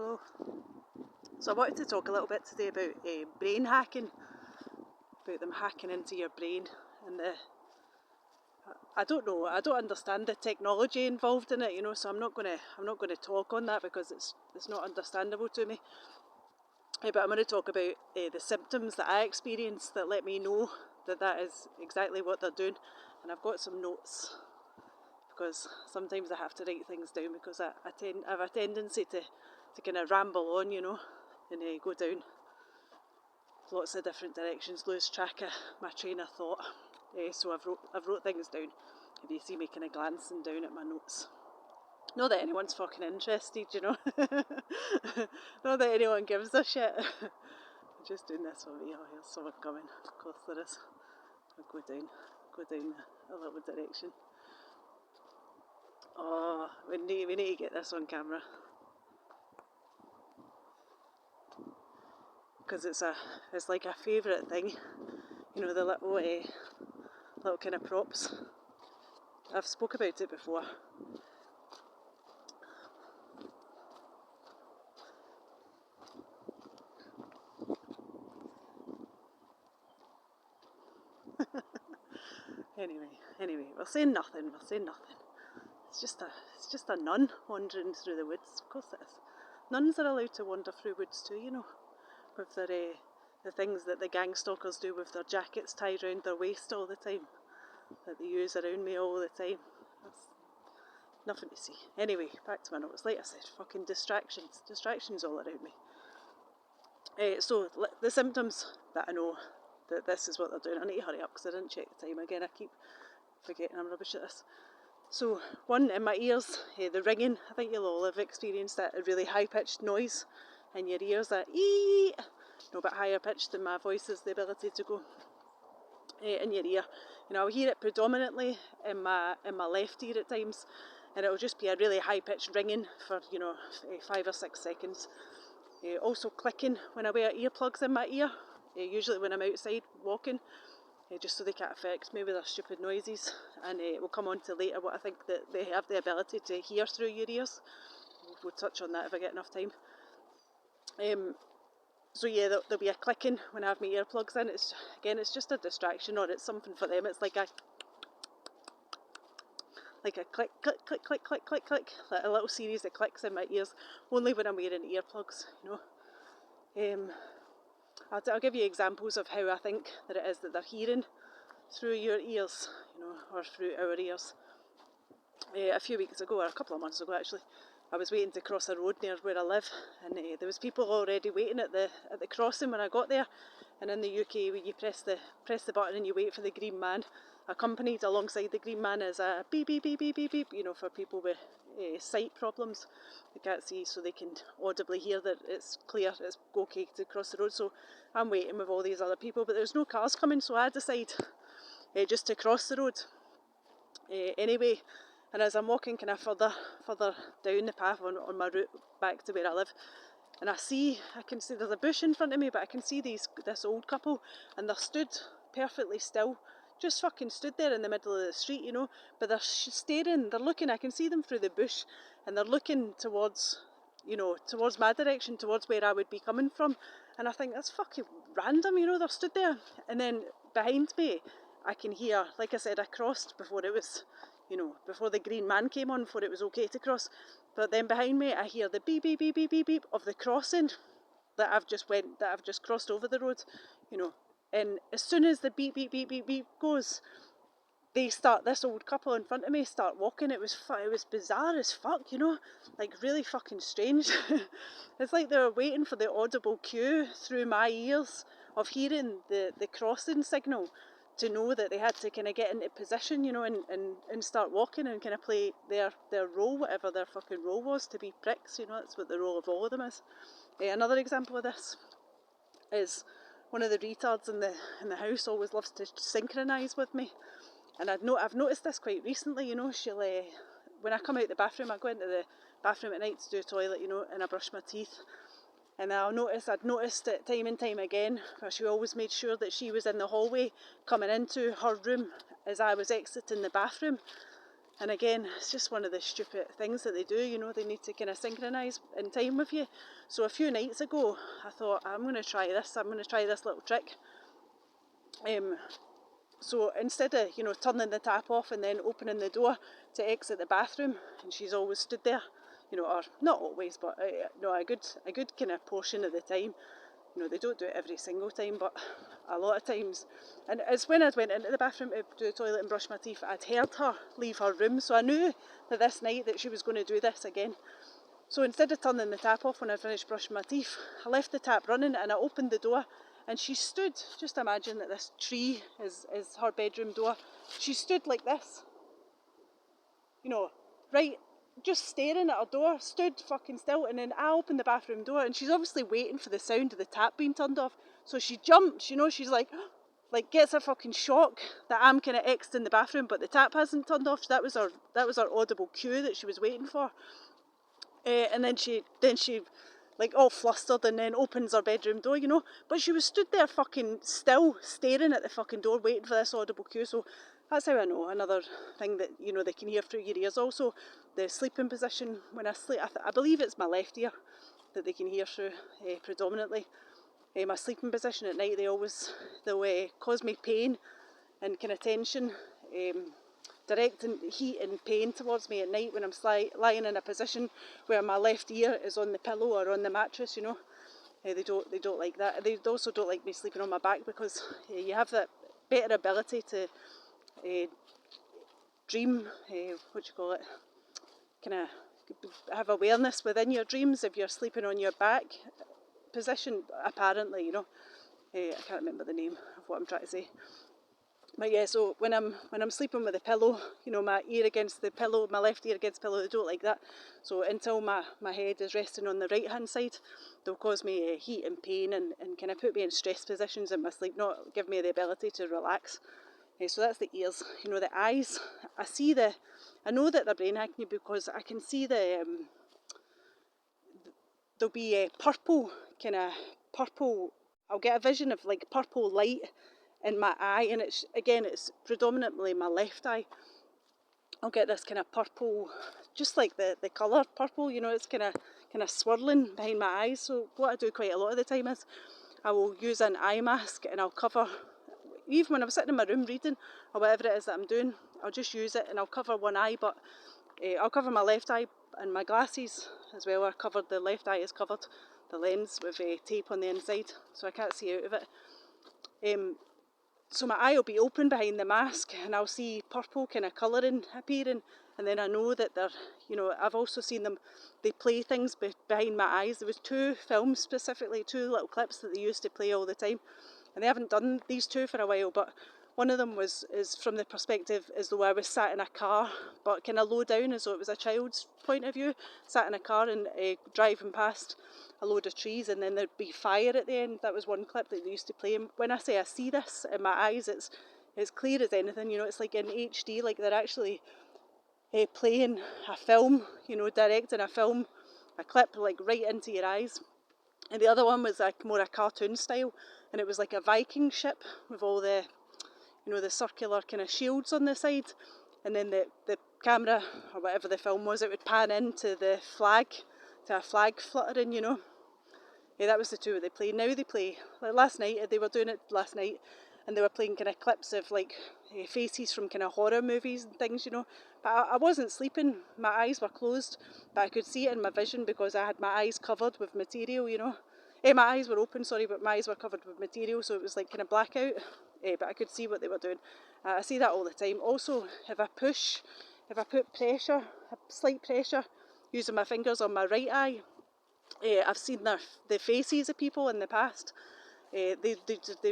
Hello. So I wanted to talk a little bit today about brain hacking, about them hacking into your brain, and I don't know, I don't understand the technology involved in it, you know. So I'm not gonna talk on that because it's not understandable to me. But I'm going to talk about the symptoms that I experienced that let me know that is exactly what they're doing, and I've got some notes because sometimes I have to write things down because I have a tendency to kind of ramble on, you know, and go down lots of different directions, lose track of my train of thought. So I've wrote things down. If you see me kind of glancing down at my notes, not that anyone's fucking interested, you know. Not that anyone gives a shit. I'm just doing this for me. Oh, here's someone coming. Of course there is. I'll go down a little direction. Oh, we need to get this on camera. Because it's like a favourite thing, you know, the little kind of props. I've spoke about it before. Anyway, we're saying nothing. It's just a nun wandering through the woods. Of course it is. Nuns are allowed to wander through woods too, you know, with their the things that the gangstalkers do with their jackets tied around their waist all the time, that they use around me all the time. That's nothing to see. Anyway, back to my notes. Like I said, fucking distractions all around me. So the symptoms that I know that this is what they're doing. I need to hurry up because I didn't check the time again. I keep forgetting I'm rubbish at this. So one, in my ears, the ringing. I think you'll all have experienced that, a really high-pitched noise in your ears, that ee, no, a bit higher pitched than my voice has the ability to go in your ear. You know, I'll hear it predominantly in my left ear at times, and it'll just be a really high-pitched ringing for, you know, 5 or 6 seconds. Also clicking when I wear earplugs in my ear, usually when I'm outside walking, just so they can't affect me with their stupid noises. And we'll come on to later what I think that they have the ability to hear through your ears. We'll touch on that if I get enough time. So yeah, there'll be a clicking when I have my earplugs in. It's just a distraction, or it's something for them. It's like a click, click, click, click, click, click, click, like a little series of clicks in my ears, only when I'm wearing earplugs, you know. I'll give you examples of how I think that it is that they're hearing through your ears, you know, or through our ears. A few weeks ago, or a couple of months ago actually, I was waiting to cross a road near where I live, and there was people already waiting at the crossing when I got there. And in the UK, when you press the button and you wait for the green man, accompanied alongside the green man is a beep beep beep beep beep beep, you know, for people with sight problems. They can't see, so they can audibly hear that it's clear, it's okay to cross the road. So I'm waiting with all these other people, but there's no cars coming, so I decide just to cross the road anyway. And as I'm walking kind of further down the path on my route back to where I live, and I can see there's a bush in front of me, but I can see this old couple, and they're stood perfectly still, just fucking stood there in the middle of the street, you know, but they're staring, they're looking, I can see them through the bush, and they're looking towards my direction, towards where I would be coming from. And I think, that's fucking random, you know, they're stood there. And then behind me, I can hear, like I said, I crossed before it was, you know, before the green man came on, before it was okay to cross. But then behind me, I hear the beep, beep, beep, beep, beep, beep of the crossing that I've just crossed over the road, you know. And as soon as the beep, beep, beep, beep, beep goes, this old couple in front of me start walking. It was bizarre as fuck, you know, like really fucking strange. It's like they were waiting for the audible cue through my ears of hearing the crossing signal to know that they had to kind of get into position, you know, and start walking and kind of play their role, whatever their fucking role was, to be pricks, you know. That's what the role of all of them is. Another example of this is one of the retards in the house always loves to synchronise with me. And I've noticed this quite recently, you know. She'll, when I come out the bathroom, I go into the bathroom at night to do a toilet, you know, and I brush my teeth. And I'd noticed it time and time again, where she always made sure that she was in the hallway coming into her room as I was exiting the bathroom. And again, it's just one of the stupid things that they do, you know, they need to kind of synchronise in time with you. So a few nights ago, I thought, I'm going to try this little trick. So instead of, you know, turning the tap off and then opening the door to exit the bathroom, and she's always stood there, you know, or not always, but no, a good kind of portion of the time. You know, they don't do it every single time, but a lot of times. And it's when I went into the bathroom to do the toilet and brush my teeth, I'd heard her leave her room, so I knew that this night that she was going to do this again. So instead of turning the tap off when I finished brushing my teeth, I left the tap running and I opened the door, and she stood, just imagine that this tree is her bedroom door, she stood like this, you know, right, just staring at her door, stood fucking still. And then I opened the bathroom door, and she's obviously waiting for the sound of the tap being turned off, so she jumps, you know, she's like gets a fucking shock that I'm kind of exiting the bathroom but the tap hasn't turned off. So that was her audible cue that she was waiting for. And then she like all flustered and then opens her bedroom door, you know, but she was stood there fucking still staring at the fucking door waiting for this audible cue. So that's how I know. Another thing that, you know, they can hear through your ears. Also the sleeping position when I sleep, I believe it's my left ear that they can hear through predominantly. My sleeping position at night, they'll cause me pain and kind of tension, directing heat and pain towards me at night when I'm lying in a position where my left ear is on the pillow or on the mattress, you know. They don't like that. They also don't like me sleeping on my back because you have that better ability to dream, kind of have awareness within your dreams if you're sleeping on your back position, apparently, you know. I can't remember the name of what I'm trying to say. But yeah, so when I'm sleeping with a pillow, you know, my ear against the pillow, my left ear against the pillow, they don't like that. So until my head is resting on the right hand side, they'll cause me heat and pain and kind of put me in stress positions in my sleep, not give me the ability to relax. So that's the ears. You know, the eyes, I know that they're brain hacking you because I can see there'll be a purple, I'll get a vision of like purple light in my eye, and it's predominantly my left eye. I'll get this kind of purple, just like the colour purple, you know, it's kind of swirling behind my eyes. So what I do quite a lot of the time is I will use an eye mask and I'll cover, even when I'm sitting in my room reading or whatever it is that I'm doing, I'll just use it and I'll cover one eye, but I'll cover my left eye and my glasses as well are covered. The left eye is covered, the lens, with tape on the inside, so I can't see out of it. So my eye will be open behind the mask and I'll see purple kind of colouring appearing, and then I know that they're, you know, I've also seen them, they play things behind my eyes. There was 2 films specifically, 2 little clips that they used to play all the time, and they haven't done these 2 for a while, but one of them is from the perspective as though I was sat in a car, but kind of low down, as though it was a child's point of view, sat in a car and driving past a load of trees, and then there'd be fire at the end. That was one clip that they used to play. And when I say I see this in my eyes, it's clear as anything, you know, it's like in HD, like they're actually playing a film, you know, directing a film, a clip like right into your eyes. And the other one was like more a cartoon style, and it was like a Viking ship with all the, you know, the circular kind of shields on the side, and then the camera or whatever the film was, it would pan into the flag, to a flag fluttering, you know. Yeah, that was the 2 they played. Now they play, like last night, they were doing it last night, and they were playing kind of clips of like faces from kind of horror movies and things, you know. But I wasn't sleeping, my eyes were closed, but I could see it in my vision because I had my eyes covered with material, you know. My eyes were open, sorry, but my eyes were covered with material, so it was like kind of blackout, but I could see what they were doing. I see that all the time. Also, if I put pressure, slight pressure, using my fingers on my right eye, I've seen the faces of people in the past. They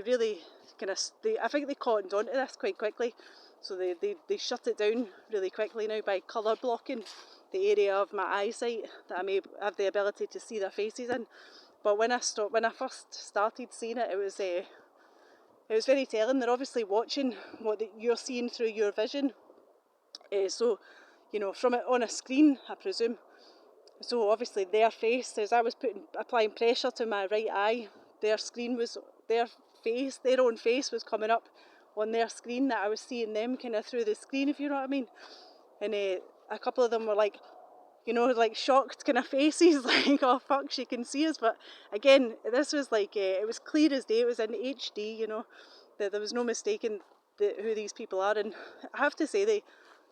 really kind of, I think they cottoned onto this quite quickly, so they shut it down really quickly now by colour blocking the area of my eyesight that I may have the ability to see their faces in. But when I first started seeing it, it was very telling. They're obviously watching what you're seeing through your vision. So, you know, from it on a screen, I presume. So obviously their face, as I was applying pressure to my right eye, their own face was coming up on their screen, that I was seeing them kind of through the screen, if you know what I mean. and a couple of them were like, you know, like shocked kind of faces, like, oh fuck, she can see us. But again, this was like, it was clear as day, it was in HD, you know, there was no mistaking who these people are. And I have to say, they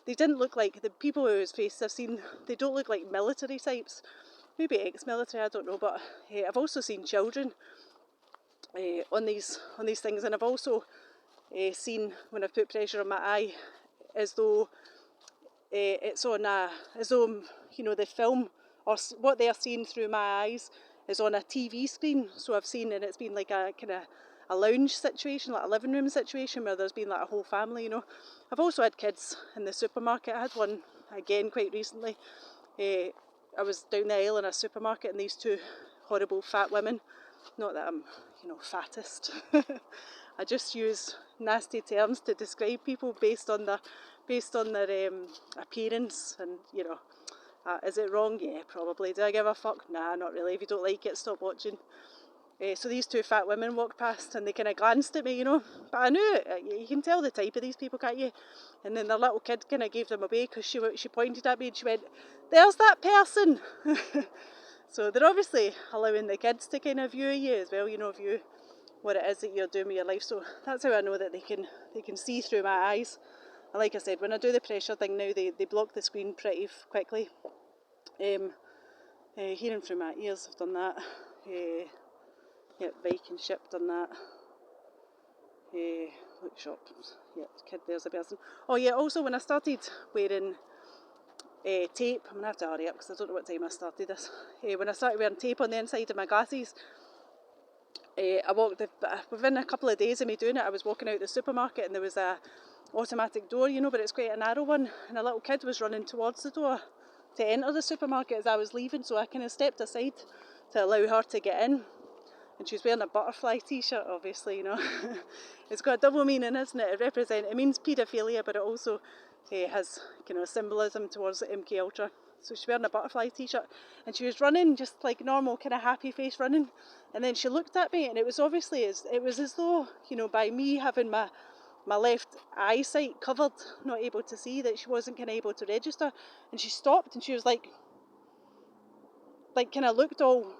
didn't look like the people whose faces I've seen, they don't look like military types, maybe ex-military, I don't know. But I've also seen children on these things, and I've also seen, when I've put pressure on my eye, as though it's on as though, you know, the film or what they're seeing through my eyes is on a TV screen. So I've seen, and it's been like a kind of a lounge situation, like a living room situation, where there's been like a whole family, you know. I've also had kids in the supermarket. I had one again quite recently. I was down the aisle in a supermarket, and these two horrible fat women, not that I'm, you know, fattest, I just use nasty terms to describe people based on their appearance. And, you know, is it wrong? Yeah, probably. Do I give a fuck? Nah, not really. If you don't like it, stop watching. So these two fat women walked past, and they kind of glanced at me, you know, but I knew it. You can tell the type of these people, can't you? And then their little kid kind of gave them away, because she pointed at me and she went, "There's that person." So they're obviously allowing the kids to kind of view you as well, you know, view what it is that you're doing with your life. So that's how I know that they can see through my eyes. And like I said, when I do the pressure thing now, they block the screen pretty quickly. Hearing through my ears, I've done that. Viking ship, done that. Look shop, yeah, kid, there's a person. Oh yeah, also when I started wearing tape, I'm going to have to hurry up because I don't know what time I started this. When I started wearing tape on the inside of my glasses, I walked, within a couple of days of me doing it, I was walking out the supermarket, and there was a automatic door, you know, but it's quite a narrow one, and a little kid was running towards the door to enter the supermarket as I was leaving, so I kind of stepped aside to allow her to get in. And she was wearing a butterfly t-shirt, obviously, you know. It's got a double meaning, isn't it? It means paedophilia, but it also has, you know, symbolism towards MK Ultra. So she's wearing a butterfly t-shirt, and she was running just like normal, kind of happy face running. And then she looked at me, and it was as though, you know, by me having my left eyesight covered, not able to see, that she wasn't kind of able to register. And she stopped, and she was like kind of looked all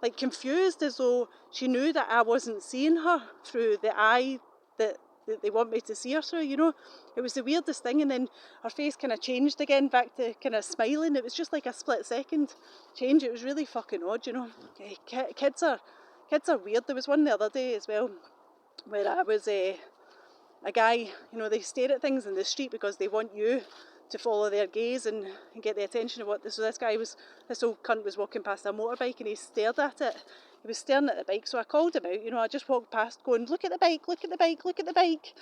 like confused, as though she knew that I wasn't seeing her through the eye that they want me to see her through, you know. It was the weirdest thing. And then her face kind of changed again back to kind of smiling. It was just like a split second change. It was really fucking odd, you know. Kids are weird. There was one the other day as well where I was a guy, you know, they stare at things in the street because they want you to follow their gaze and get the attention of what. So this old cunt was walking past a motorbike, and he stared at it. He was staring at the bike, so I called him out. You know, I just walked past going, "Look at the bike, look at the bike, look at the bike."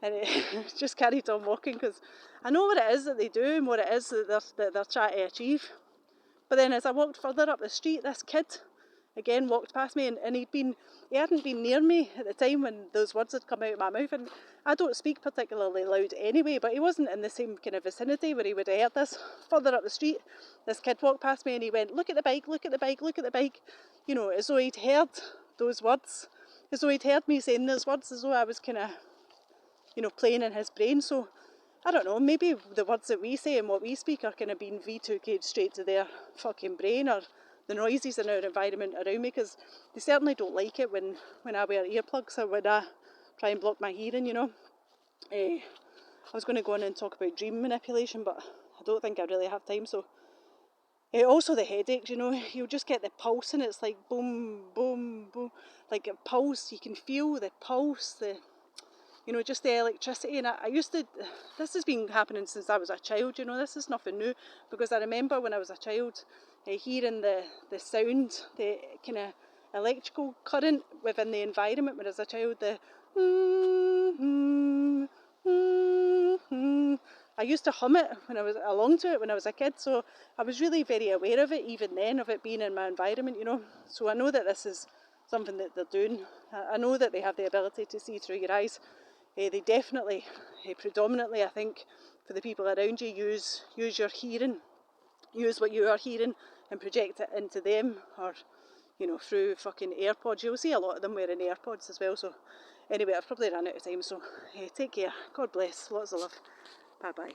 And it just carried on walking, because I know what it is that they do and what it is that they're trying to achieve. But then as I walked further up the street, this kid again walked past me, and he hadn't been near me at the time when those words had come out of my mouth. And I don't speak particularly loud anyway, but he wasn't in the same kind of vicinity where he would have heard this. Further up the street, this kid walked past me, and he went, "Look at the bike, look at the bike, look at the bike." You know, as though he'd heard those words, as though he'd heard me saying those words, as though I was kind of, you know, playing in his brain. So I don't know, maybe the words that we say and what we speak are kind of being V2K'd straight to their fucking brain, or the noises in our environment around me, because they certainly don't like it when I wear earplugs, or when I try and block my hearing, you know. I was going to go on and talk about dream manipulation, but I don't think I really have time. So also the headaches, you know, you'll just get the pulse, and it's like boom, boom, boom, like a pulse. You can feel the pulse, you know, just the electricity. And I used to, this has been happening since I was a child, you know, this is nothing new, because I remember when I was a child, hearing the sound, the kind of electrical current within the environment when I was a child, the I used to hum it along to it when I was a kid, so I was really very aware of it even then, of it being in my environment, you know. So I know that this is something that they're doing. I know that they have the ability to see through your eyes. They definitely, predominantly, I think, for the people around you, use your hearing, use what you are hearing and project it into them, or, you know, through fucking AirPods. You'll see a lot of them wearing AirPods as well. So anyway, I've probably run out of time, so take care. God bless. Lots of love. Bye bye.